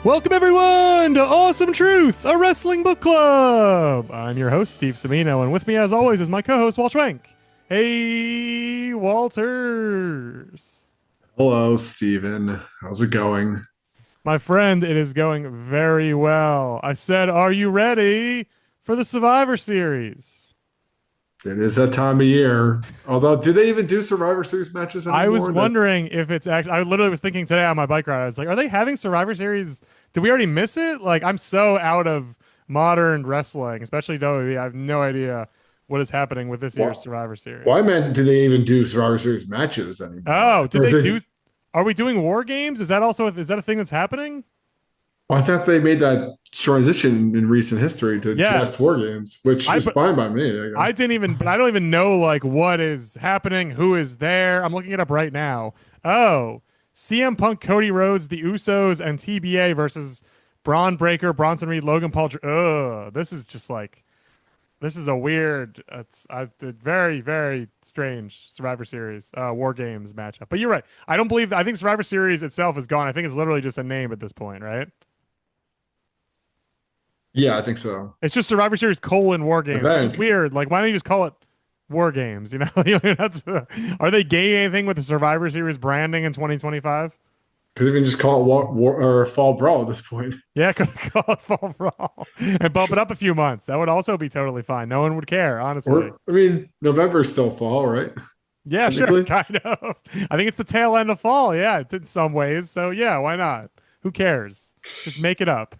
Welcome everyone to Awesome Truth, a wrestling book club. I'm your host, Steve Semino, and with me as always is my co-host, Walt Schwenk. Hey, Walters. Hello, Steven. How's it going? My friend, it is going very well. I said, are you ready for the Survivor Series? It is that time of year. Although, do they even do Survivor Series matches I was anymore? That's wondering if it's actually, I literally was thinking today on my bike ride, I was like, are they having Survivor Series? Did we already miss it? Like, I'm so out of modern wrestling, especially WWE. I have no idea what is happening with this year's why. Survivor Why Series. meant do they even do Survivor Series matches anymore? Oh, did Or is they it? do? Are we doing war games? Is that also is that a thing that's happening? I thought they made that transition in recent history to just war Yes. games, which I is but fine by me, I I guess. didn't even but I don't even know like what is happening, who is there. I'm looking it up right now. Oh, CM Punk, Cody Rhodes, the Usos, and TBA versus Braun Breaker, Bronson Reed, Logan Paul. This is just like this is a weird, very very strange Survivor Series War Games matchup. But you're right. I don't believe. I think Survivor Series itself is gone. I think it's literally just a name at this point, right? Yeah, I think so. It's just Survivor Series colon War I Games, which is think weird. Like, why don't you just call it War Games? You know, are they gaining anything with the Survivor Series branding in 2025? could even just call it war or Fall Brawl at this point. Yeah, could call it Fall Brawl and bump it up a few months. That would also be totally fine. No one would care, honestly. Or I mean, November is still fall, right? Yeah, sure, Technically. kind of. I think it's the tail end of fall. Yeah, in some ways. So yeah, why not? Who cares? Just make it up.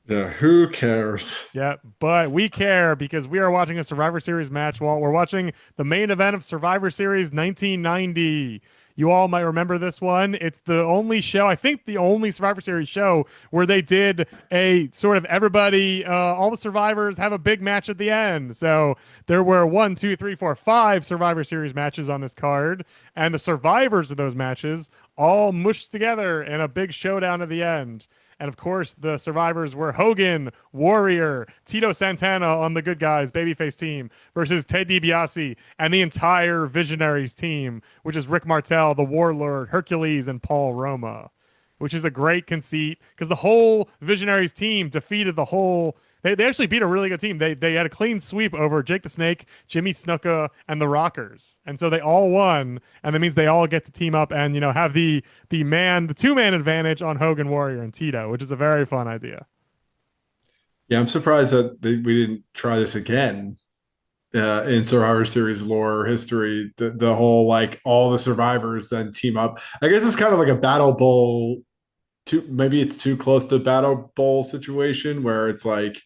Yeah, who cares? Yeah, but we care because we are watching a Survivor Series match. Well, we're watching the main event of Survivor Series 1990. You all might remember this one. It's the only show, I think the only Survivor Series show where they did a sort of everybody, all the survivors have a big match at the end. So there were one, two, three, four, five Survivor Series matches on this card, and the survivors of those matches all mushed together in a big showdown at the end. And of course, the survivors were Hogan, Warrior, Tito Santana on the good guys, babyface team, versus Ted DiBiase and the entire Visionaries team, which is Rick Martel, the Warlord, Hercules, and Paul Roma, which is a great conceit because the whole Visionaries team defeated the whole. They actually beat a really good team. They had a clean sweep over Jake the Snake, Jimmy Snuka, and the Rockers, and so they all won. And that means they all get to team up and have the 2-man advantage on Hogan, Warrior, and Tito, which is a very fun idea. Yeah, I'm surprised that we didn't try this again in Survivor Series lore history. The whole like all the survivors then team up. I guess it's kind of like a Battle Bowl. Too maybe it's too close to Battle Bowl situation where it's like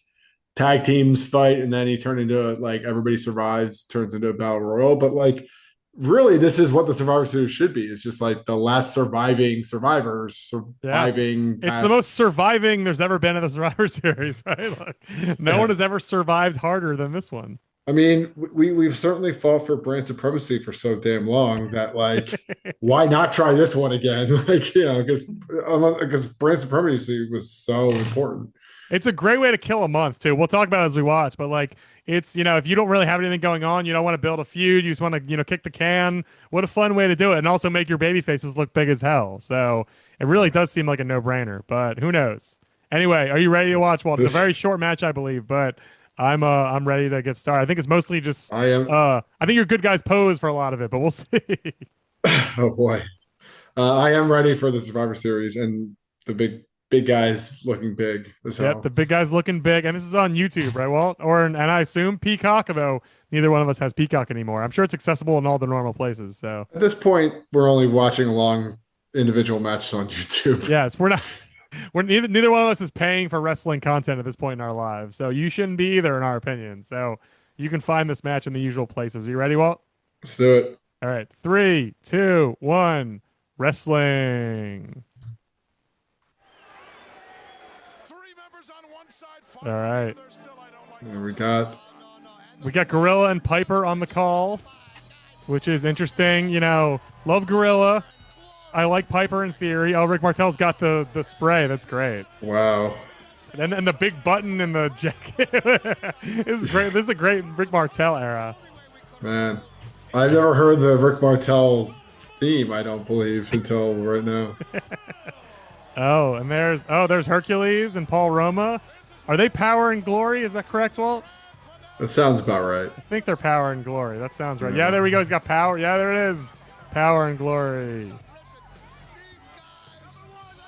tag teams fight and then you turn into like everybody survives, turns into a battle royal. But like really, this is what the Survivor Series should be. It's just like the last surviving survivors Yeah. surviving It's the past. most surviving there's ever been in the Survivor Series, right? Like, no one Yeah. has ever survived harder than this one. I mean, we've certainly fought for brand supremacy for so damn long that like, why not try this one again? Like, because brand supremacy was so important. It's a great way to kill a month too. We'll talk about it as we watch, but like it's if you don't really have anything going on, you don't want to build a feud, you just want to kick the can. What a fun way to do it, and also make your baby faces look big as hell. So it really does seem like a no brainer, but who knows? Anyway, are you ready to watch? Well, it's a This very short match, I believe, but I'm ready to get started. I think it's mostly just I am. I think your good guys pose for a lot of it, but we'll see. Oh boy, I am ready for the Survivor Series and the big guys looking big as Yep, the hell. big guy's looking big, and this is on YouTube, right, Walt? And I assume Peacock, though neither one of us has Peacock anymore. I'm sure it's accessible in all the normal places. So At this point, we're only watching along individual matches on YouTube. yes, we're not. We're neither one of us is paying for wrestling content at this point in our lives. So you shouldn't be either, in our opinion. So you can find this match in the usual places. Are you ready, Walt? Let's do it. All right, three, two, one, wrestling. All right, There we got Gorilla and Piper on the call, which is interesting. Love Gorilla. I like Piper in theory. Oh, Rick Martel's got the spray. That's great. wow, And the big button in the jacket. This is great. This is a great Rick Martel era. man. I've never heard the Rick Martel theme, I don't believe, until right now. Oh, and there's Hercules and Paul Roma. Are they Power and Glory? Is that correct, Walt? That sounds about right. I think they're Power and Glory. That sounds right. Yeah, Yeah. there we go. He's got power. Yeah, there it is. Power and Glory. This is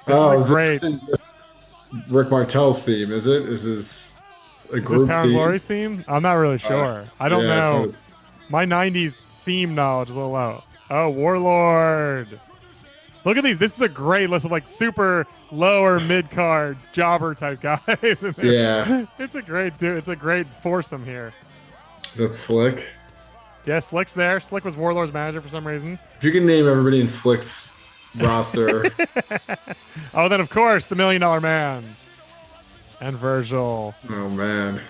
a Oh, great. this is Rick Martel's theme, is it? Is this a Is this group Power and theme? Glory's theme? I'm not really sure. I don't Yeah, know. it's My 90s theme knowledge is a little low. Oh, Warlord. Look at these. This is a great list of like super lower mid card jobber type guys. In this. Yeah. It's a great dude. It's a great foursome here. That's Slick. Yeah, Slick's there. Slick was Warlord's manager for some reason. If you can name everybody in Slick's roster, Oh, then of course the $1 Million Man and Virgil. oh man.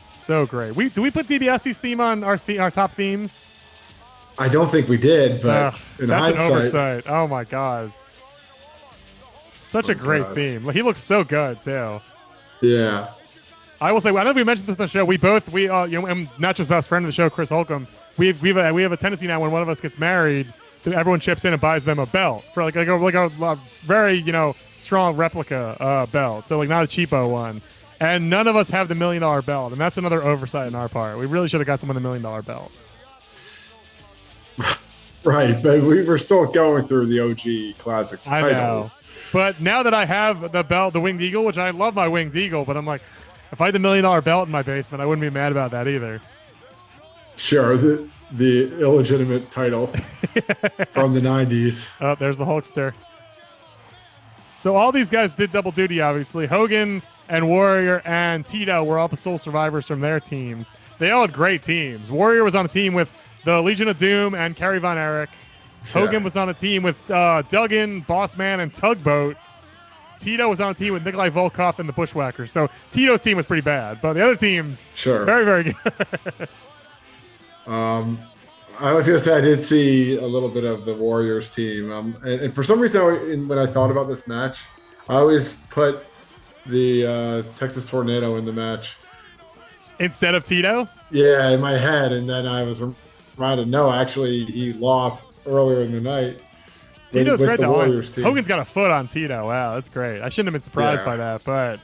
So great. Do we put DiBiase's theme on our top themes? I don't think we did, but in that's an hindsight, oversight. Oh my god. Such a great God. theme. Like, he looks so good too. yeah. I will say, I don't know if we mentioned this on the show. And not just us, friend of the show, Chris Holcomb. We have a tendency now when one of us gets married, everyone chips in and buys them a belt for like a very strong replica belt. So like not a cheapo one. And none of us have the $1 Million belt, and that's another oversight on our part. We really should have got someone the $1 Million belt. Right, but we were still going through the OG classic I titles. know. But now that I have the belt, the Winged Eagle, which I love my Winged Eagle, but I'm like, if I had the $1 Million belt in my basement, I wouldn't be mad about that either. Sure, the illegitimate title from the 90s. Oh, there's the Hulkster. So all these guys did double duty, obviously. Hogan and Warrior and Tito were all the sole survivors from their teams. They all had great teams. Warrior was on a team with the Legion of Doom and Kerry Von Erich. Hogan was on a team with Duggan, Bossman, and Tugboat. Tito was on a team with Nikolai Volkov and the Bushwhackers. So Tito's team was pretty bad, but the other teams, very, very good. I was gonna say I did see a little bit of the Warriors team, and for some reason, when I thought about this match, I always put the Texas Tornado in the match Instead of Tito? Yeah, in my head, and then I was reminded, no, actually, he lost earlier in the night. Tito's with great. the Warriors team. Hogan's got a foot on Tito. Wow, that's great. I shouldn't have been surprised Yeah. by that, but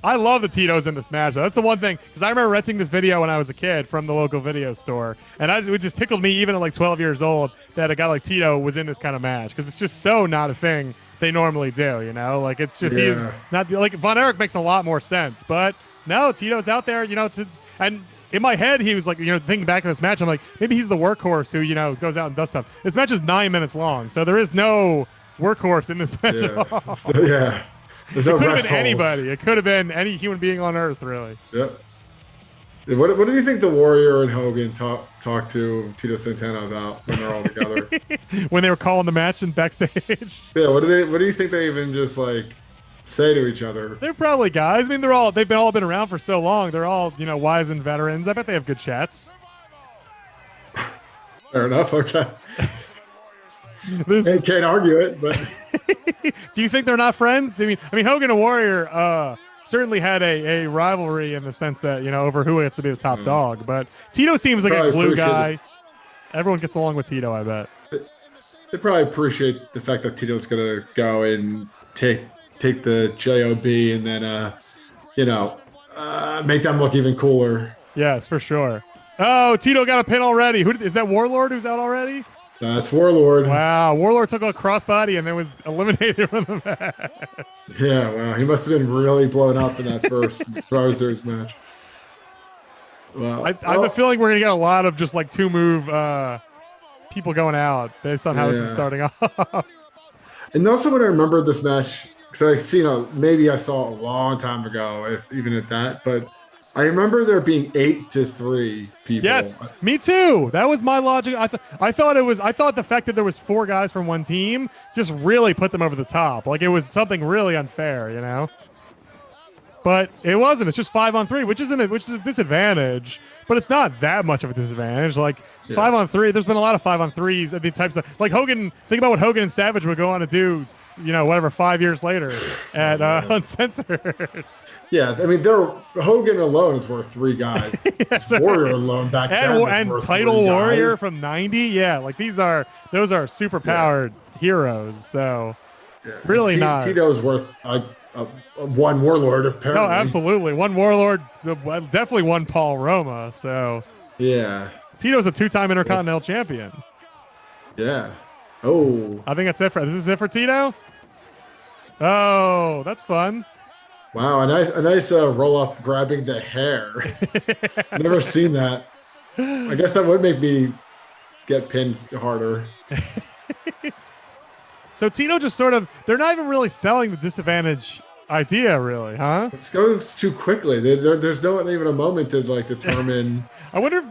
I love the Titos in this match. That's the one thing, because I remember renting this video when I was a kid from the local video store, and it just tickled me even at like 12 years old that a guy like Tito was in this kind of match, because it's just so not a thing they normally do, you know? Like, it's just, he's not, like, Von Erich makes a lot more sense, but no, Tito's out there, and in my head, he was like, thinking back in this match, I'm like, maybe he's the workhorse who, goes out and does stuff. This match is 9 minutes long, so there is no workhorse in this match at all. Yeah. There's no It could have rest been holds. anybody. It could have been any human being on Earth, really. Yep. What do you think the Warrior and Hogan talk to Tito Santana about when they're all together? When they were calling the match in backstage. Yeah, what do you think they even just like say to each other? They're probably guys. I mean, they've all been around for so long. They're all, wise and veterans. I bet they have good chats. Fair enough. Okay. This Hey, can't argue it, but Do you think they're not friends? I mean, Hogan and Warrior certainly had a rivalry in the sense that, over who gets to be the top dog. But Tito seems like Probably a glue appreciate guy. it. Everyone gets along with Tito, I bet. they probably appreciate the fact that Tito's gonna go and take the job and then make them look even cooler. Yes, for sure. Oh, Tito got a pin already. Is that Warlord who's out already? That's Warlord. Wow, Warlord took a crossbody and then was eliminated from the match. Yeah, wow. He must have been really blown up in that first Survivor Series match. Wow. I have a feeling we're going to get a lot of just like two-move people going out based on how this is starting off. And also when I remember this match, because maybe I saw it a long time ago, if even at that, but I remember there being 8-3 people. Yes, me too. That was my logic. I thought the fact that there was 4 guys from one team just really put them over the top. Like, it was something really unfair, But it wasn't. It's just 5-on-3, which is a disadvantage, but it's not that much of a disadvantage. Like 5-on-3, there's been a lot of 5-on-3s and the types of like Hogan. Think about what Hogan and Savage would go on to do, 5 years later at Uncensored. Yeah, I mean, Hogan alone is worth 3 guys. Warrior alone back then was and worth Title 3 Warrior guys. from '90. Yeah, like those are super powered heroes. So Yeah, Really not. Tito's worth one Warlord No, apparently. absolutely. One Warlord, definitely one Paul Roma. So Yeah, Tito's a two-time Intercontinental Champion. yeah. Oh, I think that's it for this. Is it for Tito? Oh, that's fun. wow, a nice roll up grabbing the hair. Never seen that. I guess that would make me get pinned harder. So Tito just sort of, they're not even really selling the disadvantage idea, really, huh? It goes too quickly. There's not even a moment to like determine. I wonder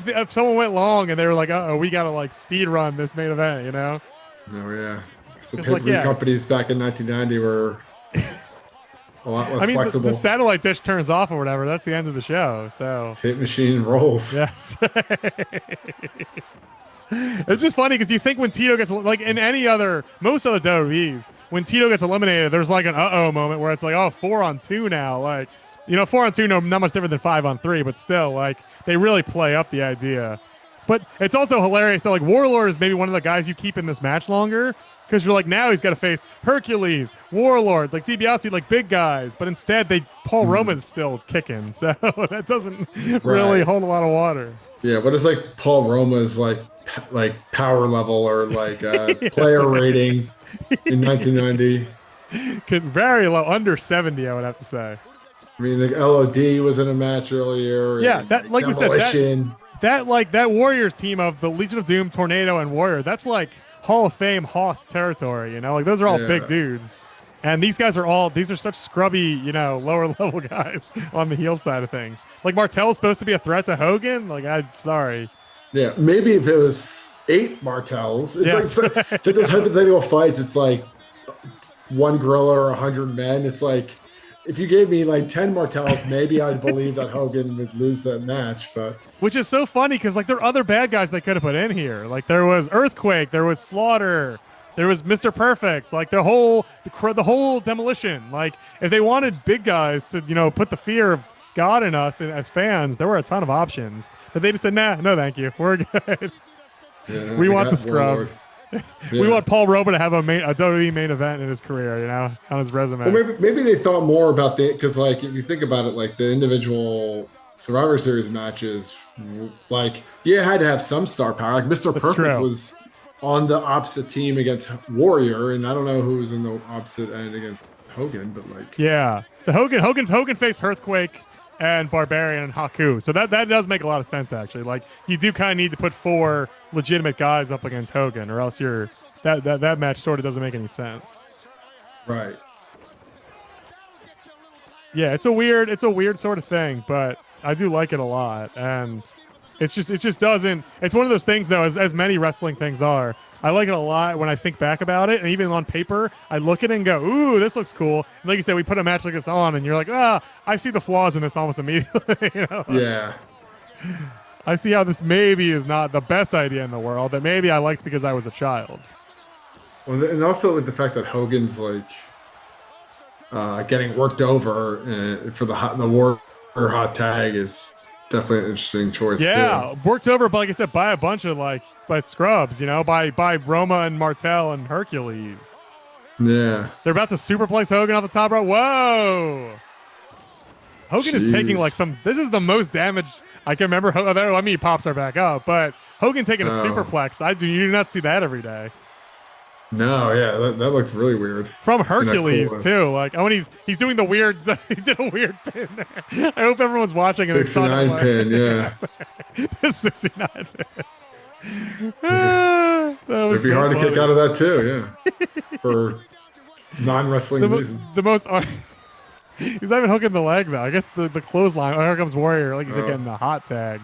if someone went long and they were like, oh, we got to like speed run this main event, you know? Oh yeah, the Because, like, pay-per-view yeah, companies back in 1990 were a lot I less mean, the flexible. satellite dish turns off or whatever. That's the end of the show. So, Tape machine rolls. yeah. It's just funny because you think when Tito gets, like in any other, most other WWEs, when Tito gets eliminated, there's like an uh-oh moment where it's like, oh, 4-on-2 now. Like, 4-on-2, no, not much different than 5-on-3, but still, like, they really play up the idea. But it's also hilarious that, like, Warlord is maybe one of the guys you keep in this match longer because you're like, now he's got to face Hercules, Warlord, like DiBiase, like big guys. But instead, Paul Roma's still kicking. So that doesn't really Right. hold a lot of water. Yeah, what is like Paul Roma's like power level or like Yeah, player rating in 1990? Very low, under 70, I would have to say. I mean, like LOD was in a match earlier, Yeah, and that, like like we said, Demolition. that Warriors team of the Legion of Doom, Tornado, and Warrior, that's like Hall of Fame Hoss territory, Like those are all big Yeah, dudes. And these are such scrubby, lower level guys on the heel side of things. Like Martel's supposed to be a threat to Hogan. Like, I'm sorry. yeah. Maybe if it was 8 Martels, Yes. it's like those hypothetical fights. It's like one gorilla or 100 men. It's like if you gave me like 10 Martels, maybe I'd believe that Hogan would lose that match. But Which is so funny because like there are other bad guys they could have put in here. Like there was Earthquake, there was Slaughter, there was Mr. Perfect, like the whole Demolition. Like if they wanted big guys to put the fear of God in us as fans, there were a ton of options. But they just said, nah, no, thank you, we're good. yeah, We they want the got Warlord. scrubs. We Yeah. want Paul Roma to have a WWE main event in his career, on his resume. Well, maybe they thought more about the because like if you think about it, like the individual Survivor Series matches, like you had to have some star power. Like Mr. That's Perfect true. was on the opposite team against Warrior, and I don't know who was in the opposite end against Hogan, but like Yeah, the Hogan faced Earthquake and Barbarian and Haku, so that does make a lot of sense actually. Like you do kind of need to put 4 legitimate guys up against Hogan, or else that match sort of doesn't make any sense. right. Yeah, it's a weird sort of thing, but I do like it a lot, and it just doesn't. It's one of those things though, as many wrestling things are. I like it a lot when I think back about it, and even on paper, I look at it and go, "Ooh, this looks cool." And like you said, we put a match like this on, and you're like, "Ah, I see the flaws in this almost immediately." Yeah. I see how this maybe is not the best idea in the world. That maybe I liked because I was a child. Well, and also with the fact that Hogan's like getting worked over for the Warrior hot tag is definitely an interesting choice too. Yeah, worked over, but like I said, by a bunch of by scrubs, by Roma and Martel and Hercules. Yeah. They're about to superplex Hogan off the top rope. Whoa! Hogan is taking Jeez. This is the most damage I can remember. I mean, pops are back up, but Hogan taking a Oh. superplex. You do not see that every day. No, yeah, that looked really weird. From In a cool Hercules way. too. Like, when he's doing the weird, he did a weird pin there. I hope everyone's watching and they saw 69 pin, yeah. The 69 pin. That was It'd be so hard to kick funny. out of that too, yeah. For non-wrestling The, reasons. the most. He's not even hooking the leg though. I guess the clothesline. Oh, here comes Warrior. Like you said, getting the hot tag.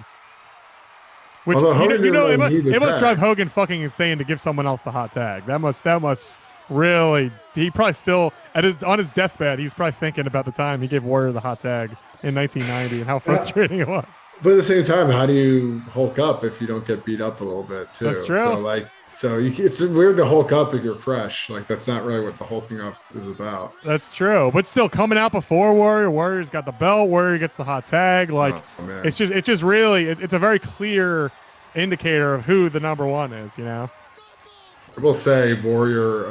Which Although Hogan didn't really need the it must tag. drive Hogan fucking insane to give someone else the hot tag. That must really. He probably still on his deathbed. He's probably thinking about the time he gave Warrior the hot tag in 1990 and how frustrating it was. But at the same time, how do you Hulk up if you don't get beat up a little bit too? That's true. It's weird to Hulk up if you're fresh. Like that's not really what the hulking up is about. That's true, but still coming out before Warrior. Warrior's got the belt. Warrior gets the hot tag. Like Oh, man. it's just really it's a very clear indicator of who the number one is. I will say Warrior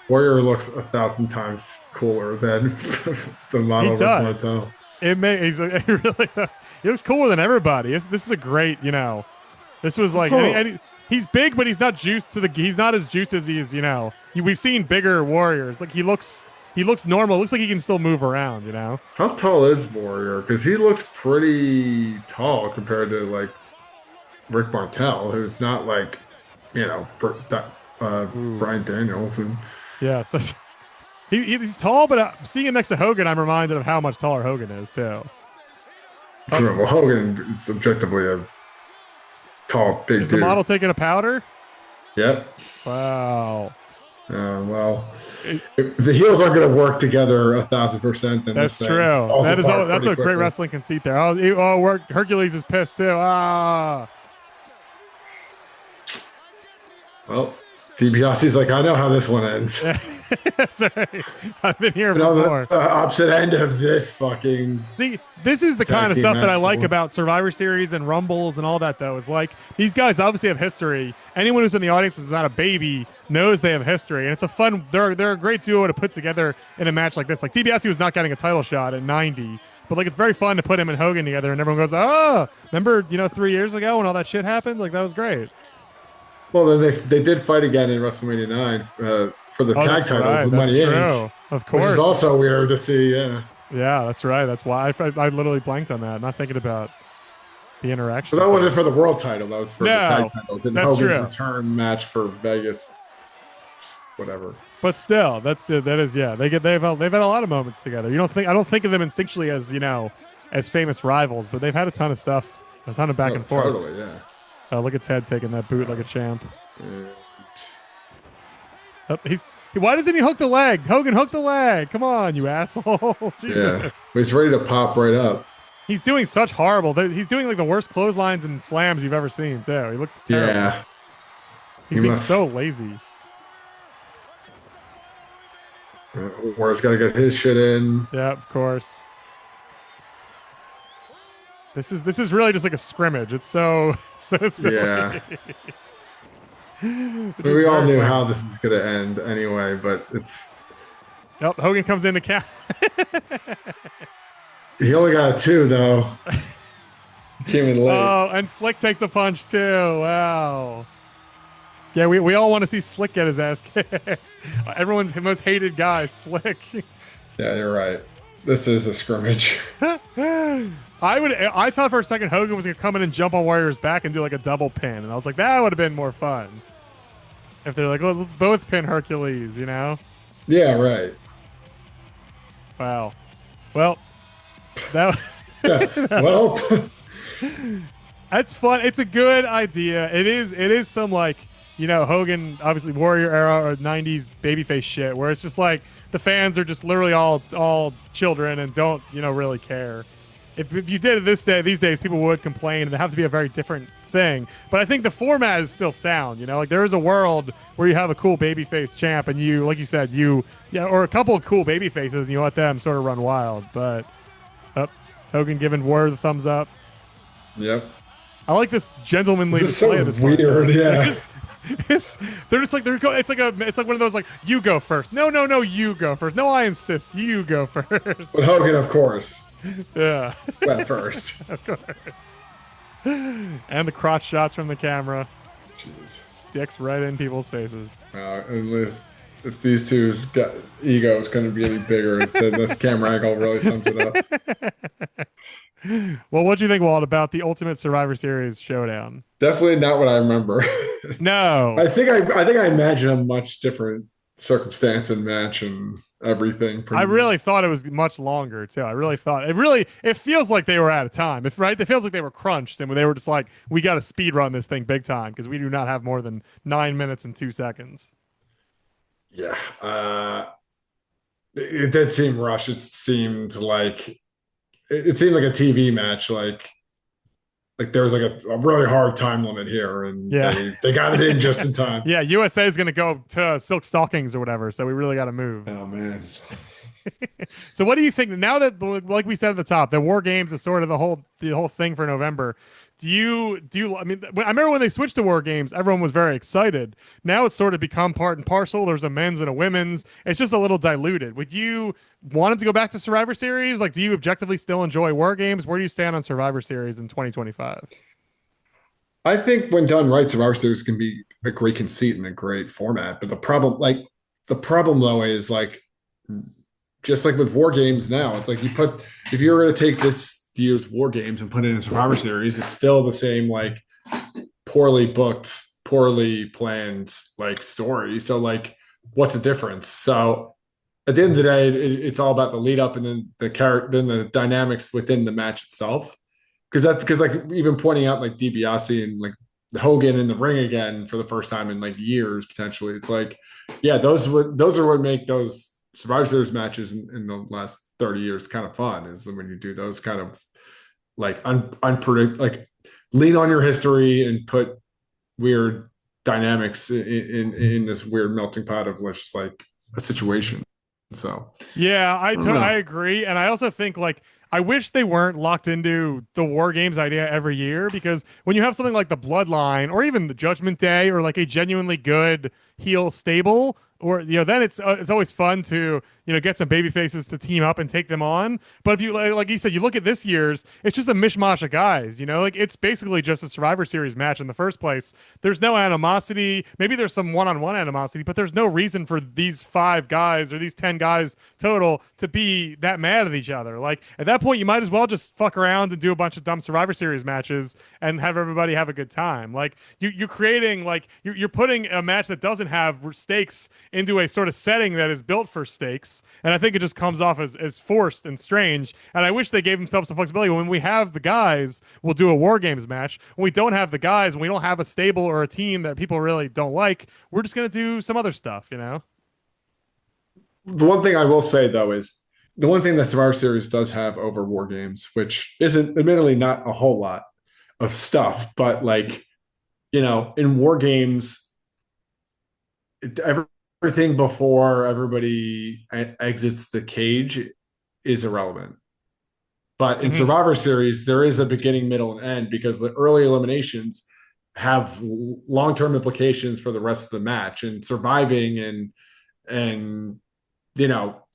Warrior looks 1,000 times cooler than the He model Rick does. Martel. It really does. He looks cooler than everybody. This is a great, this was like he's big, but he's not juiced to the. He's not as juiced as he is. We've seen bigger warriors. Like he looks normal. Looks like he can still move around. How tall is Warrior? Because he looks pretty tall compared to like Rick Martel, who's not like, Ooh, Brian Danielson. yes. He's tall, but seeing him next to Hogan, I'm reminded of how much taller Hogan is too. Oh, Well, Hogan is objectively a tall, big is the dude. model taking a powder? Yep. Wow. Well, It- if the heels aren't going to work together 1,000%, then this that's thing true. falls That's apart a pretty great quickly. wrestling conceit there. Hercules is pissed too. Ah. Well, DiBiase's like, I know how this one ends. That's right. I've been here You know, before. the opposite end of this fucking See, this is the kind tag of team stuff that match I like before. about Survivor Series and Rumbles and all that, though. Is like these guys obviously have history. Anyone who's in the audience is not a baby knows they have history, and it's a fun. They're a great duo to put together in a match like this. Like DiBiase was not getting a title shot at 90, but like it's very fun to put him and Hogan together, and everyone goes, "Oh, remember 3 years ago when all that shit happened? Like that was great." Well, then they did fight again in WrestleMania 9 for the Oh, tag that's titles right. with That's Money Inc., true. Of which is course. also weird to see. Yeah. Yeah, that's right. That's why I literally blanked on that. Not thinking about the But interactions that wasn't there. for the world title. That was for the No, tag titles and that's Hogan's true. return match for Vegas, whatever. But still, that is yeah. They've had a lot of moments together. I don't think of them instinctually as as famous rivals, but they've had a ton of stuff, a ton of back Oh, and forth. totally, yeah. Look at Ted taking that boot like a champ. And Oh, why doesn't he hook the leg? Hogan, hook the leg! Come on, you asshole! Jesus, yeah, he's ready to pop right up. he's doing such horrible. He's doing like the worst clotheslines and slams you've ever seen too. He looks terrible. Yeah, He's he being must. so lazy. War's got to get his shit in. Yeah, of course. This is really just like a scrimmage. It's so silly. Yeah, Which is we all very knew funny. how this is going to end anyway, but it's Yep, Hogan comes in to count. he only got a two though. Came in late. Oh, and Slick takes a punch too. Wow. Yeah, we all want to see Slick get his ass kicked. Everyone's most hated guy, Slick. Yeah, you're right. This is a scrimmage. I thought for a second Hogan was gonna come in and jump on Warrior's back and do like a double pin, and I was like, that would have been more fun. If they're like, well, let's both pin Hercules, Yeah, right. Wow. Well, that Yeah. Well, that's fun. It's a good idea. It is some like, Hogan, obviously Warrior era or 90s babyface shit where it's just like the fans are just literally all children and don't, really care. If you did it these days, people would complain and it have to be a very different thing. But I think the format is still sound, like there is a world where you have a cool babyface champ and you, like you said, or a couple of cool baby faces and you let them sort of run wild. But Hogan giving Warrior the thumbs up. yep. I like this gentlemanly This is display so of this point. weird, yeah. They're just like it's like one of those like you go first. No, you go first. No, I insist. You go first. But Hogan, of course, Yeah, went first. of course. And the crotch shots from the camera, Jeez. dicks right in people's faces. Unless if these two's got egos going to be any bigger, then this camera angle really sums it up. Well, what do you think, Walt, about the Ultimate Survivor Series showdown? Definitely not what I remember. No, I think I imagine a much different circumstance and match and everything. I really thought it was much longer too. I really thought it feels like they were out of time. It feels like they were crunched and they were just like, we got to speed run this thing big time because we do not have more than 9 minutes and 2 seconds. Yeah. It did seem rushed. It seemed like a TV match. Like there was like a really hard time limit here, and Yeah. they got it in just in time. Yeah, USA is going to go to silk stockings or whatever, so we really got to move. Oh man. So what do you think now that, like we said at the top, the War Games is sort of the whole thing for November? I mean, I remember when they switched to war games, everyone was very excited. Now it's sort of become part and parcel. There's a men's and a women's. It's just a little diluted. Would you want them to go back to Survivor Series? Like, do you objectively still enjoy war games? Where do you stand on Survivor Series in 2025? I think when done right, Survivor Series can be a great conceit and a great format. But the problem though is like, just like with war games now, it's like if you're going to take this year's war games and put it in Survivor Series, it's still the same like poorly booked, poorly planned like story. So like, what's the difference? So at the end of the day, it's all about the lead up and then the character, then the dynamics within the match itself. Because like even pointing out like DiBiase and like Hogan in the ring again for the first time in like years potentially. It's like, yeah, those are what make those Survivor Series matches in the last 30 years kind of fun is when you do those kind of like unpredict like lean on your history and put weird dynamics in this weird melting pot of just like a situation. So Yeah, I don't I know. agree, and I also think like I wish they weren't locked into the war games idea every year because when you have something like the Bloodline or even the Judgment Day or like a genuinely good heel stable, or then it's always fun to get some baby faces to team up and take them on. But if you like you said, you look at this year's, it's just a mishmash of guys. Like it's basically just a Survivor Series match in the first place. There's no animosity. Maybe there's some one-on-one animosity, but there's no reason for these 5 guys or these 10 guys total to be that mad at each other. Like at that point, you might as well just fuck around and do a bunch of dumb Survivor Series matches and have everybody have a good time. Like you're creating like you're putting a match that doesn't have stakes into a sort of setting that is built for stakes. And I think it just comes off as forced and strange. And I wish they gave themselves some flexibility. When we have the guys, we'll do a War Games match. When we don't have the guys, when we don't have a stable or a team that people really don't like, we're just going to do some other stuff. The one thing I will say though is the one thing that Survivor Series does have over War Games, which isn't admittedly not a whole lot of stuff, but like, in War Games, everything before everybody exits the cage is irrelevant. But in Mm-hmm. Survivor Series, there is a beginning, middle, and end because the early eliminations have long-term implications for the rest of the match and surviving and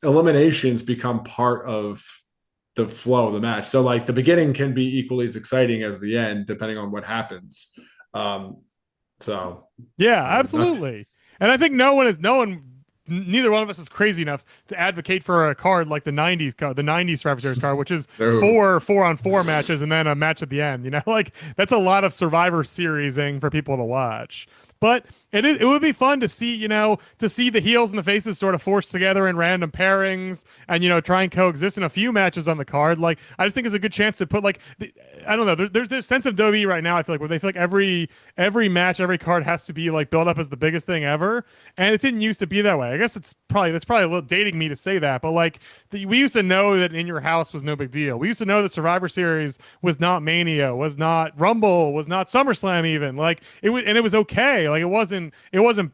eliminations become part of the flow of the match. So like the beginning can be equally as exciting as the end, depending on what happens. Um, so Yeah, not absolutely. And I think neither one of us is crazy enough to advocate for a card like the '90s card, the '90s Survivor Series card, which is no. four-on-four matches and then a match at the end. Like that's a lot of Survivor Seriesing for people to watch. But it would be fun to see, to see the heels and the faces sort of forced together in random pairings and, try and coexist in a few matches on the card. Like, I just think it's a good chance to put I don't know, there's this sense of WWE right now, I feel like, where they feel like every match, every card has to be like built up as the biggest thing ever. And it didn't used to be that way. I guess that's probably a little dating me to say that, but like we used to know that In Your House was no big deal. We used to know that Survivor Series was not Mania, was not Rumble, was not SummerSlam even. Like it was okay. Like it wasn't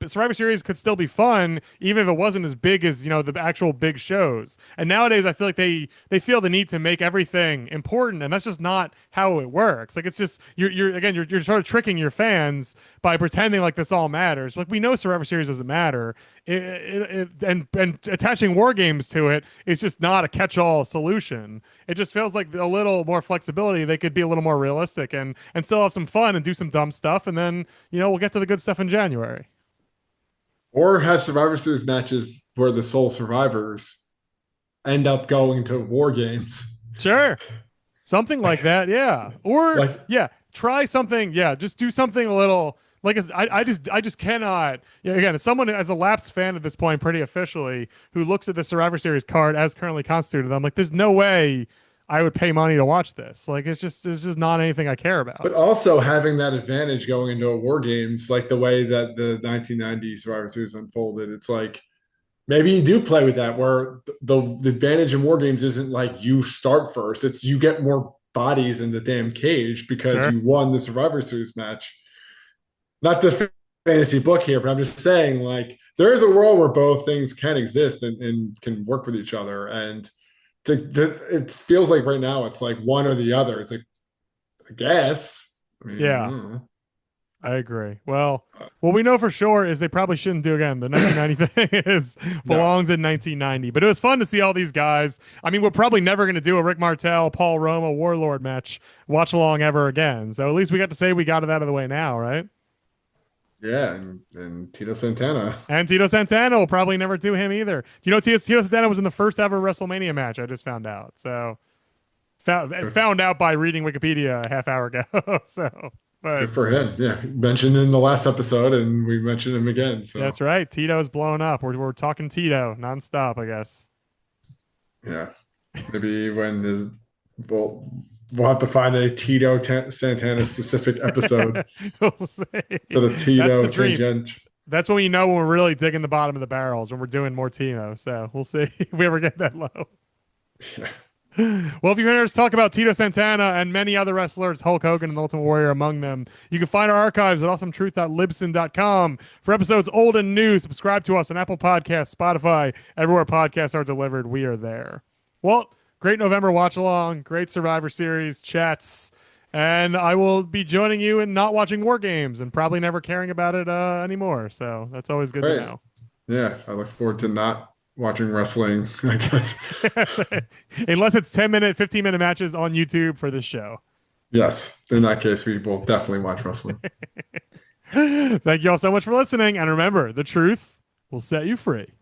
Survivor Series could still be fun even if it wasn't as big as the actual big shows. And nowadays I feel like they feel the need to make everything important, and that's just not how it works. Like it's just you're sort of tricking your fans by pretending like this all matters. Like we know Survivor Series doesn't matter, and attaching war games to it is just not a catch-all solution. It just feels like a little more flexibility. They could be a little more realistic and still have some fun and do some dumb stuff, and then we'll get to the good stuff in January. Or have Survivor Series matches where the sole survivors end up going to War Games. Sure. Something like that, yeah. Or Like yeah, try something. Yeah, just do something a little like I just cannot. Yeah, again, as someone as a lapsed fan at this point, pretty officially, who looks at the Survivor Series card as currently constituted, I'm like, there's no way I would pay money to watch this. Like, it's just not anything I care but about. also having that advantage going into a War Games, like the way that the 1990 Survivor Series unfolded, it's like maybe you do play with that where the advantage in War Games isn't like you start first, it's you get more bodies in the damn cage because Sure. you won the Survivor Series match. Not the fantasy book here, but I'm just saying, like, there is a world where both things can exist and can work with each other. And it feels like right now it's like one or the other. It's like, I guess. I mean, I Yeah, don't know. I agree. Well, what we know for sure is they probably shouldn't do again. The 1990 thing is No. belongs in 1990. But it was fun to see all these guys. I mean, we're probably never going to do a Rick Martel, Paul Roma, Warlord match watch along ever again. So at least we got to say we got it out of the way now, right? Yeah, and Tito Santana. And Tito Santana will probably never do him either. Do you know Tito Santana was in the first ever WrestleMania match? I just found out. So Good, found out by reading Wikipedia a half hour ago. So, but good for him. Yeah, mentioned in the last episode, and we mentioned him again. So that's right. Tito's blown up. We're talking Tito nonstop, I guess. yeah, maybe when there's we'll we'll have to find a Tito Santana specific episode We'll see. instead of That's the Tito dream. Tangent. That's when you know when we're really digging the bottom of the barrels when we're doing more Timo. So we'll see if we ever get that low. Yeah. Well, if you're here to talk about Tito Santana and many other wrestlers, Hulk Hogan and the Ultimate Warrior among them, you can find our archives at awesometruth.libsyn.com for episodes old and new. Subscribe to us on Apple Podcasts, Spotify, everywhere podcasts are delivered. We are there. Well, great November watch along, great Survivor Series chats, and I will be joining you in not watching War Games and probably never caring about it anymore. So that's always good to Great. know. Yeah, I look forward to not watching wrestling, I guess. Unless it's 10-minute, 15-minute matches on YouTube for this show. Yes, in that case, we will definitely watch wrestling. Thank you all so much for listening. And remember, the truth will set you free.